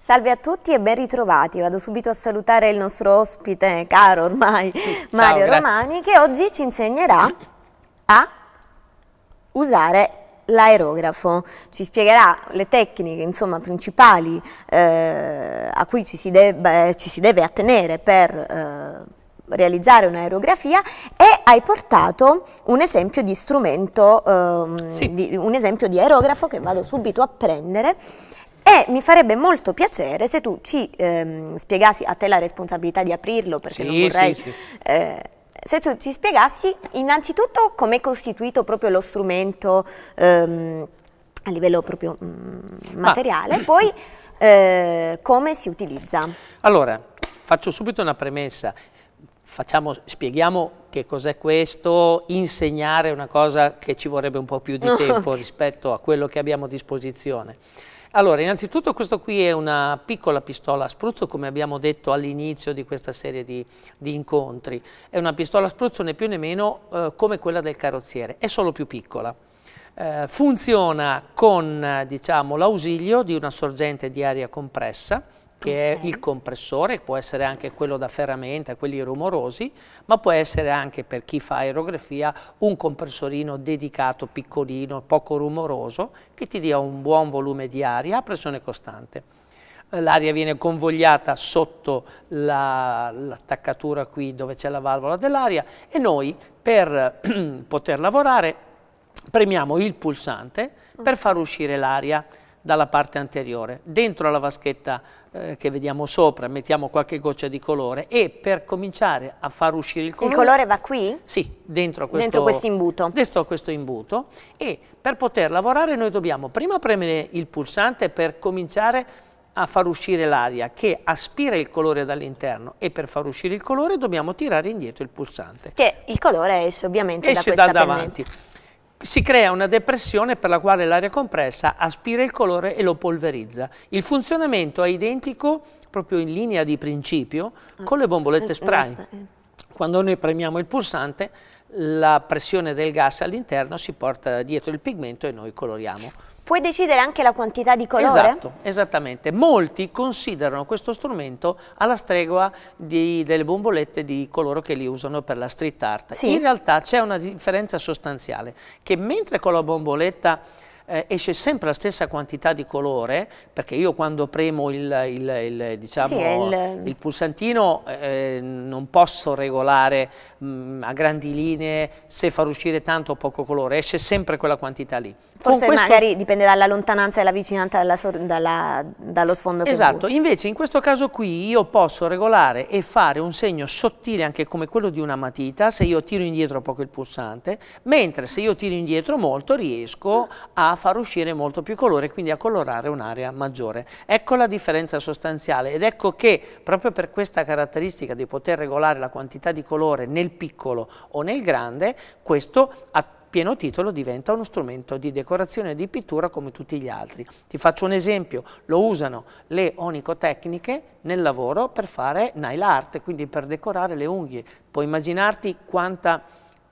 Salve a tutti e ben ritrovati. Vado subito a salutare il nostro ospite caro ormai, Mario Romani, che oggi ci insegnerà a usare l'aerografo. Ci spiegherà le tecniche, insomma, principali a cui ci si deve attenere per realizzare un'aerografia, e hai portato un esempio di strumento, un esempio di aerografo che vado subito a prendere. E mi farebbe molto piacere se tu ci spiegassi, a te la responsabilità di aprirlo, perché non vorrei, se tu ci spiegassi innanzitutto com'è costituito proprio lo strumento a livello proprio materiale, poi come si utilizza. Allora, faccio subito una premessa, spieghiamo che cos'è questo. Insegnare è una cosa che ci vorrebbe un po' più di tempo rispetto a quello che abbiamo a disposizione. Allora, innanzitutto questo qui è una piccola pistola a spruzzo, come abbiamo detto all'inizio di questa serie di incontri. È una pistola a spruzzo né più né meno come quella del carrozziere, è solo più piccola. Funziona con, diciamo, l'ausilio di una sorgente di aria compressa, che è il compressore, può essere anche quello da ferramenta, quelli rumorosi, ma può essere anche, per chi fa aerografia, un compressorino dedicato, piccolino, poco rumoroso, che ti dia un buon volume di aria a pressione costante. L'aria viene convogliata sotto l'attaccatura qui dove c'è la valvola dell'aria, e noi, per poter lavorare, premiamo il pulsante per far uscire l'aria dalla parte anteriore. Dentro la vaschetta che vediamo sopra mettiamo qualche goccia di colore, e per cominciare a far uscire il colore... Il colore va qui? Sì, dentro questo imbuto. Dentro questo imbuto, e per poter lavorare noi dobbiamo prima premere il pulsante per cominciare a far uscire l'aria che aspira il colore dall'interno, e per far uscire il colore dobbiamo tirare indietro il pulsante. Che il colore esce ovviamente da questa davanti. Si crea una depressione per la quale l'aria compressa aspira il colore e lo polverizza. Il funzionamento è identico, proprio in linea di principio, con le bombolette spray. Quando noi premiamo il pulsante, la pressione del gas all'interno si porta dietro il pigmento e noi coloriamo. Puoi decidere anche la quantità di colore? Esatto, esattamente. Molti considerano questo strumento alla stregua delle bombolette di coloro che li usano per la street art. Sì. In realtà c'è una differenza sostanziale, che mentre con la bomboletta esce sempre la stessa quantità di colore, perché io quando premo il pulsantino non posso regolare a grandi linee se far uscire tanto o poco colore, esce sempre quella quantità lì. Forse magari dipende dalla lontananza e la vicinanza dallo sfondo. Esatto, invece in questo caso qui io posso regolare e fare un segno sottile anche come quello di una matita se io tiro indietro poco il pulsante, mentre se io tiro indietro molto riesco a far uscire molto più colore, quindi a colorare un'area maggiore. Ecco la differenza sostanziale, ed ecco che proprio per questa caratteristica di poter regolare la quantità di colore nel piccolo o nel grande, questo a pieno titolo diventa uno strumento di decorazione e di pittura come tutti gli altri. Ti faccio un esempio: lo usano le onicotecniche nel lavoro per fare nail art, quindi per decorare le unghie. Puoi immaginarti quanta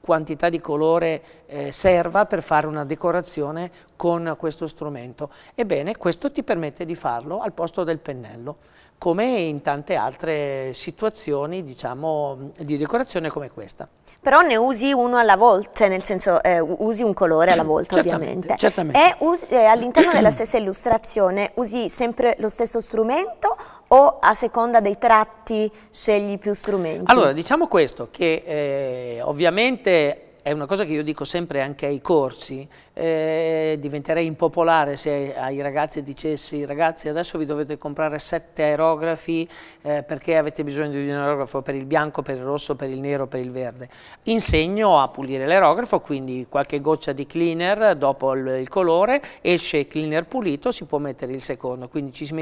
quantità di colore serva per fare una decorazione con questo strumento. Ebbene, questo ti permette di farlo al posto del pennello, come in tante altre situazioni, diciamo, di decorazione come questa. Però ne usi uno alla volta, cioè nel senso usi un colore alla volta, ovviamente. Certamente. E all'interno della stessa illustrazione usi sempre lo stesso strumento, o a seconda dei tratti scegli più strumenti? Allora, diciamo questo, che ovviamente è una cosa che io dico sempre anche ai corsi. Diventerei impopolare se ai ragazzi dicessi: ragazzi, adesso vi dovete comprare 7 aerografi perché avete bisogno di un aerografo per il bianco, per il rosso, per il nero, per il verde. Insegno a pulire l'aerografo, quindi qualche goccia di cleaner dopo il colore, esce il cleaner pulito, si può mettere il secondo, quindi ci si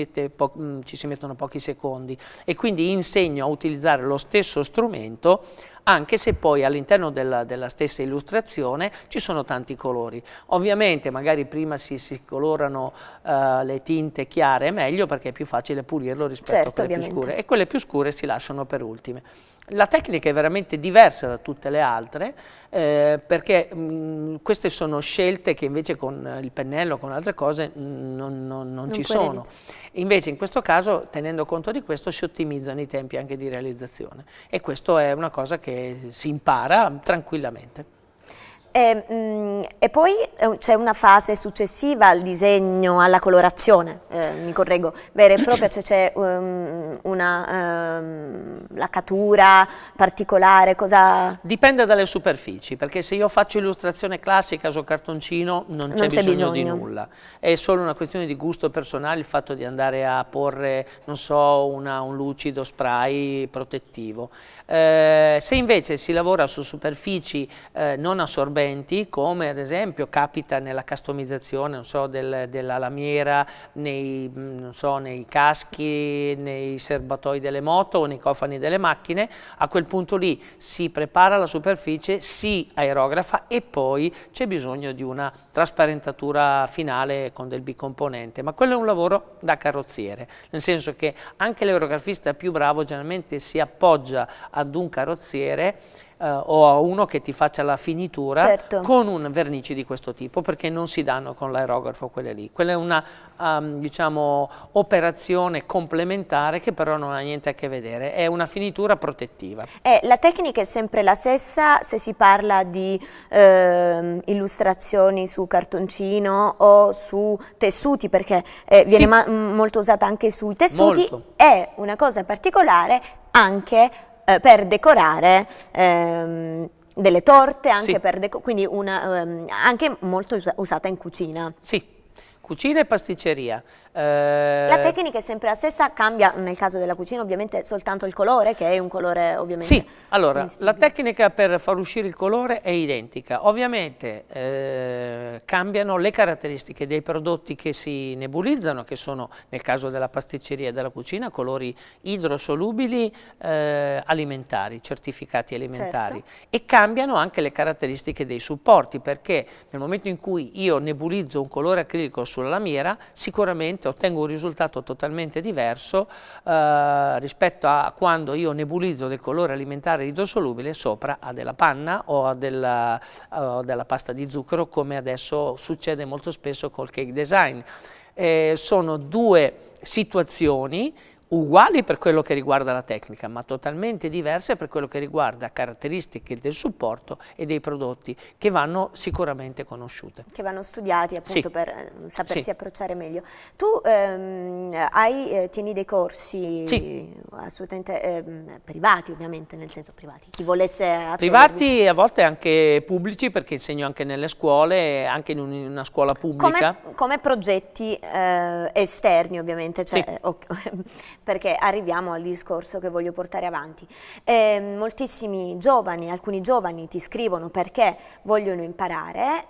mettono pochi secondi, e quindi insegno a utilizzare lo stesso strumento, anche se poi all'interno della stessa illustrazione ci sono tanti colori. Ovviamente magari prima si colorano le tinte chiare, è meglio, perché è più facile pulirlo rispetto a quelle più scure, e quelle più scure si lasciano per ultime. La tecnica è veramente diversa da tutte le altre, perché queste sono scelte che invece con il pennello, con altre cose, non ci sono. Invece in questo caso, tenendo conto di questo, si ottimizzano i tempi anche di realizzazione e questo è una cosa che si impara tranquillamente. E poi c'è una fase successiva al disegno, alla colorazione, mi correggo, vera e propria, cioè c'è una laccatura particolare, cosa... Dipende dalle superfici, perché se io faccio illustrazione classica su cartoncino non c'è bisogno di nulla, è solo una questione di gusto personale il fatto di andare a porre, non so, un lucido spray protettivo. Se invece si lavora su superfici non assorbenti, come ad esempio capita nella customizzazione, non so, della lamiera, non so, nei caschi, nei serbatoi delle moto o nei cofani delle macchine, a quel punto lì si prepara la superficie, si aerografa e poi c'è bisogno di una trasparentatura finale con del bicomponente, ma quello è un lavoro da carrozziere, nel senso che anche l'aerografista più bravo generalmente si appoggia ad un carrozziere o a uno che ti faccia la finitura, certo, con un vernici di questo tipo, perché non si danno con l'aerografo quelle lì. Quella è una diciamo operazione complementare che però non ha niente a che vedere, è una finitura protettiva. La tecnica è sempre la stessa se si parla di illustrazioni su cartoncino o su tessuti, perché viene molto usata anche sui tessuti. Molto. È una cosa particolare anche per decorare delle torte, anche per quindi anche molto usata in cucina. Sì, cucina e pasticceria. La tecnica è sempre la stessa, cambia nel caso della cucina ovviamente soltanto il colore, che è un colore ovviamente... Sì, allora la tecnica per far uscire il colore è identica, ovviamente cambiano le caratteristiche dei prodotti che si nebulizzano, che sono nel caso della pasticceria e della cucina colori idrosolubili alimentari, certificati alimentari, certo, e cambiano anche le caratteristiche dei supporti, perché nel momento in cui io nebulizzo un colore acrilico sulla lamiera sicuramente ottengo un risultato totalmente diverso rispetto a quando io nebulizzo del colore alimentare idrosolubile sopra a della panna o a della pasta di zucchero, come adesso succede molto spesso col cake design. Sono due situazioni uguali per quello che riguarda la tecnica, ma totalmente diverse per quello che riguarda caratteristiche del supporto e dei prodotti, che vanno sicuramente conosciute. Che vanno studiati appunto per sapersi approcciare meglio. Tu tieni dei corsi assolutamente privati, ovviamente, nel senso privati, chi volesse accedervi. Privati e a volte anche pubblici, perché insegno anche nelle scuole, anche in una scuola pubblica. Come progetti esterni, ovviamente, cioè, perché arriviamo al discorso che voglio portare avanti. Moltissimi giovani, alcuni giovani ti scrivono perché vogliono imparare,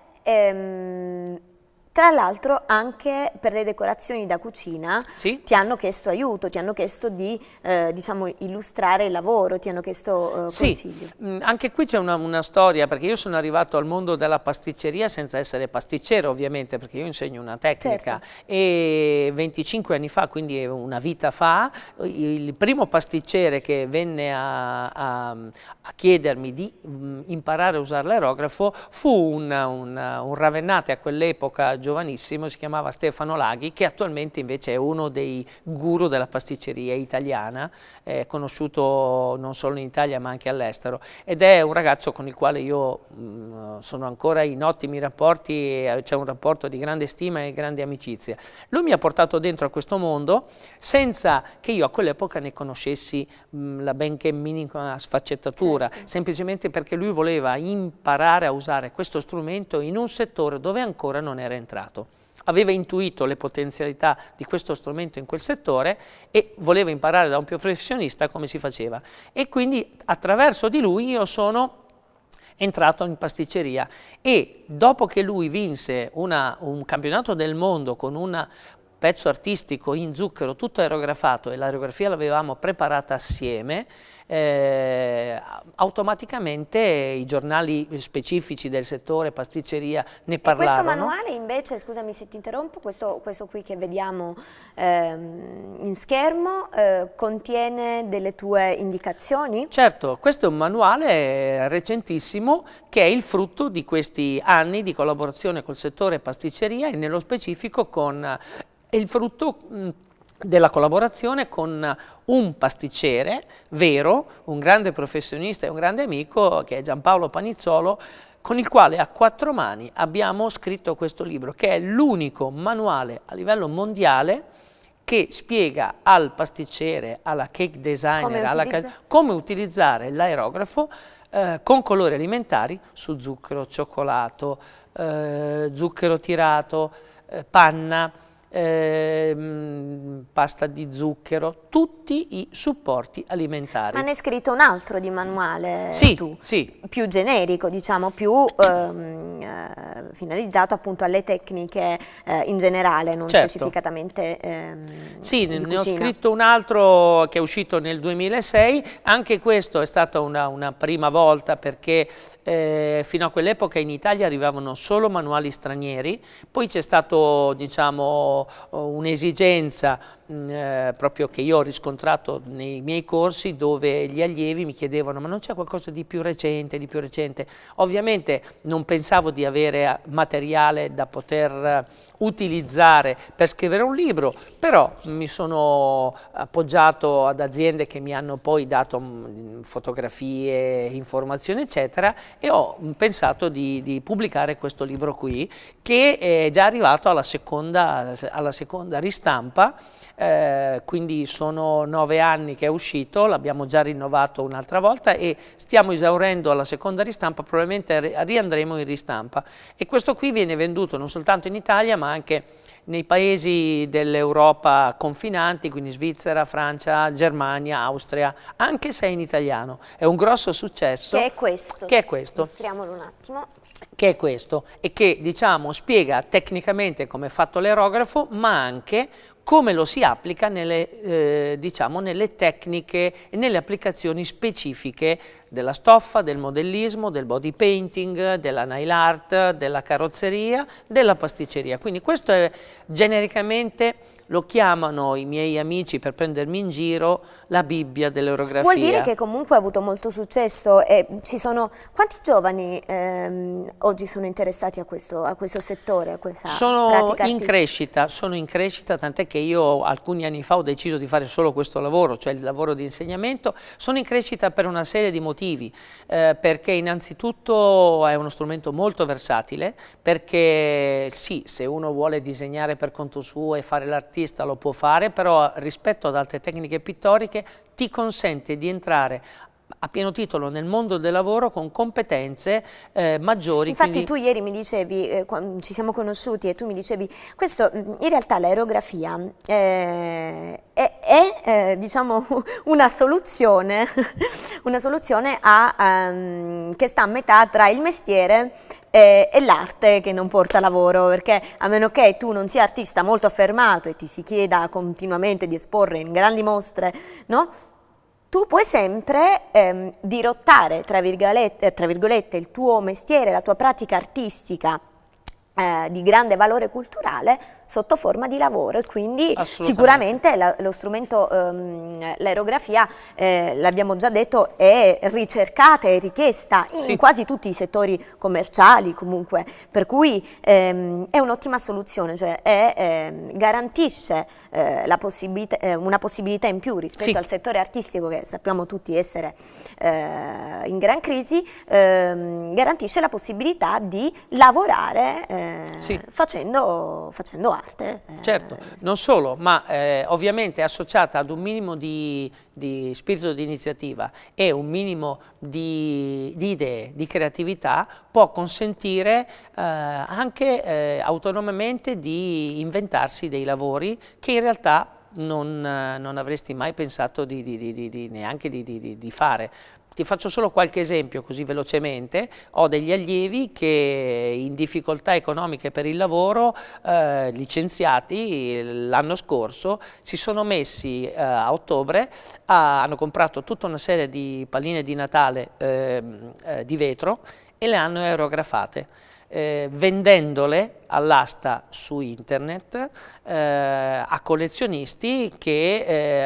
tra l'altro anche per le decorazioni da cucina ti hanno chiesto aiuto, ti hanno chiesto di diciamo, illustrare il lavoro, ti hanno chiesto consigli. Anche qui c'è una storia, perché io sono arrivato al mondo della pasticceria senza essere pasticcere ovviamente, perché io insegno una tecnica, certo, e 25 anni fa, quindi una vita fa, il primo pasticcere che venne a chiedermi di imparare a usare l'aerografo fu un ravennate a quell'epoca giovanissimo, si chiamava Stefano Laghi, che attualmente invece è uno dei guru della pasticceria italiana, conosciuto non solo in Italia ma anche all'estero, ed è un ragazzo con il quale io sono ancora in ottimi rapporti, c'è un rapporto di grande stima e grande amicizia. Lui mi ha portato dentro a questo mondo senza che io a quell'epoca ne conoscessi la benché minima sfaccettatura, certo, semplicemente perché lui voleva imparare a usare questo strumento in un settore dove ancora non era entrato. Aveva intuito le potenzialità di questo strumento in quel settore e voleva imparare da un professionista come si faceva. E quindi attraverso di lui io sono entrato in pasticceria e dopo che lui vinse un campionato del mondo con un pezzo artistico in zucchero tutto aerografato e l'aerografia l'avevamo preparata assieme, automaticamente i giornali specifici del settore pasticceria ne parlarono. E questo manuale invece, scusami se ti interrompo, questo qui che vediamo in schermo contiene delle tue indicazioni? Certo, questo è un manuale recentissimo che è il frutto di questi anni di collaborazione col settore pasticceria e nello specifico con il frutto della collaborazione con un pasticcere vero, un grande professionista e un grande amico, che è Giampaolo Panizzolo, con il quale a 4 mani abbiamo scritto questo libro, che è l'unico manuale a livello mondiale che spiega al pasticcere, alla cake designer, come utilizzare l'aerografo con colori alimentari su zucchero, cioccolato, zucchero tirato, panna, pasta di zucchero, tutti i supporti alimentari. Ma ne hai scritto un altro di manuale tu? Sì. Più generico, diciamo, più finalizzato appunto alle tecniche in generale, non specificatamente sì, ne ho scritto un altro che è uscito nel 2006, anche questo è stata una prima volta perché fino a quell'epoca in Italia arrivavano solo manuali stranieri, poi c'è stato, diciamo, un'esigenza proprio che io ho riscontrato nei miei corsi, dove gli allievi mi chiedevano: ma non c'è qualcosa di più recente, di più recente? Ovviamente non pensavo di avere materiale da poter utilizzare per scrivere un libro, però mi sono appoggiato ad aziende che mi hanno poi dato fotografie, informazioni eccetera, e ho pensato di pubblicare questo libro qui, che è già arrivato alla seconda ristampa. Quindi sono 9 anni che è uscito, l'abbiamo già rinnovato un'altra volta e stiamo esaurendo alla seconda ristampa, probabilmente riandremo in ristampa, e questo qui viene venduto non soltanto in Italia ma anche nei paesi dell'Europa confinanti, quindi Svizzera, Francia, Germania, Austria, anche se è in italiano. È un grosso successo. Che è questo. Che è questo. Mostriamolo un attimo. Che è questo, e che, diciamo, spiega tecnicamente come è fatto l'aerografo, ma anche come lo si applica nelle, diciamo, nelle tecniche e nelle applicazioni specifiche della stoffa, del modellismo, del body painting, della nail art, della carrozzeria, della pasticceria. Quindi questo è genericamente, lo chiamano i miei amici per prendermi in giro, la Bibbia dell'aerografia. Vuol dire che comunque ha avuto molto successo e ci sono... Quanti giovani oggi sono interessati a questo settore, a questa pratica artistica? Sono in crescita, tant'è che io alcuni anni fa ho deciso di fare solo questo lavoro, cioè il lavoro di insegnamento. Sono in crescita per una serie di motivi, perché innanzitutto è uno strumento molto versatile, perché sì, se uno vuole disegnare per conto suo e fare l'artista lo può fare, però rispetto ad altre tecniche pittoriche ti consente di entrare a pieno titolo nel mondo del lavoro con competenze maggiori. Infatti quindi... tu ieri mi dicevi, quando ci siamo conosciuti, e tu mi dicevi, questo in realtà l'aerografia è diciamo una soluzione che sta a metà tra il mestiere e l'arte, che non porta lavoro, perché a meno che tu non sia artista molto affermato e ti si chieda continuamente di esporre in grandi mostre, no? Tu puoi sempre dirottare, tra virgolette, il tuo mestiere, la tua pratica artistica di grande valore culturale sotto forma di lavoro, e quindi sicuramente lo strumento, l'aerografia, l'abbiamo già detto, è ricercata e richiesta in quasi tutti i settori commerciali comunque, per cui è un'ottima soluzione, cioè garantisce una possibilità in più rispetto al settore artistico, che sappiamo tutti essere in gran crisi, garantisce la possibilità di lavorare facendo arte. Certo, non solo, ma ovviamente associata ad un minimo di spirito di iniziativa e un minimo di idee, di creatività, può consentire anche autonomamente di inventarsi dei lavori che in realtà non avresti mai pensato neanche di fare. Ti faccio solo qualche esempio così velocemente. Ho degli allievi che in difficoltà economiche per il lavoro, licenziati l'anno scorso, si sono messi a ottobre, hanno comprato tutta una serie di palline di Natale di vetro e le hanno aerografate. vendendole all'asta su internet a collezionisti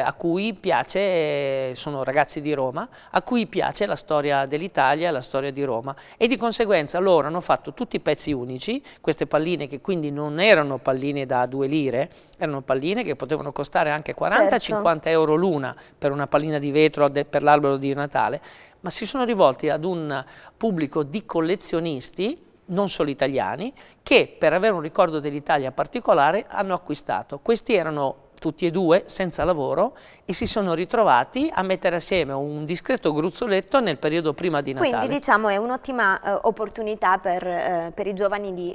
a cui piace, sono ragazzi di Roma, a cui piace la storia dell'Italia e la storia di Roma, e di conseguenza loro hanno fatto tutti i pezzi unici, queste palline che quindi non erano palline da 2 lire, erano palline che potevano costare anche 40-50 euro l'una per una pallina di vetro per l'albero di Natale, ma si sono rivolti ad un pubblico di collezionisti, non solo italiani, che per avere un ricordo dell'Italia particolare hanno acquistato. Questi erano tutti e due senza lavoro e si sono ritrovati a mettere assieme un discreto gruzzoletto nel periodo prima di Natale. Quindi diciamo è un'ottima opportunità per i giovani di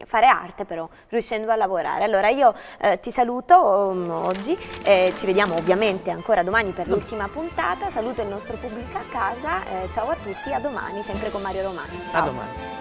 fare arte, però riuscendo a lavorare. Allora io ti saluto oggi, ci vediamo ovviamente ancora domani per l'ultima puntata, saluto il nostro pubblico a casa, ciao a tutti, a domani sempre con Mario Romani. Ciao. A domani.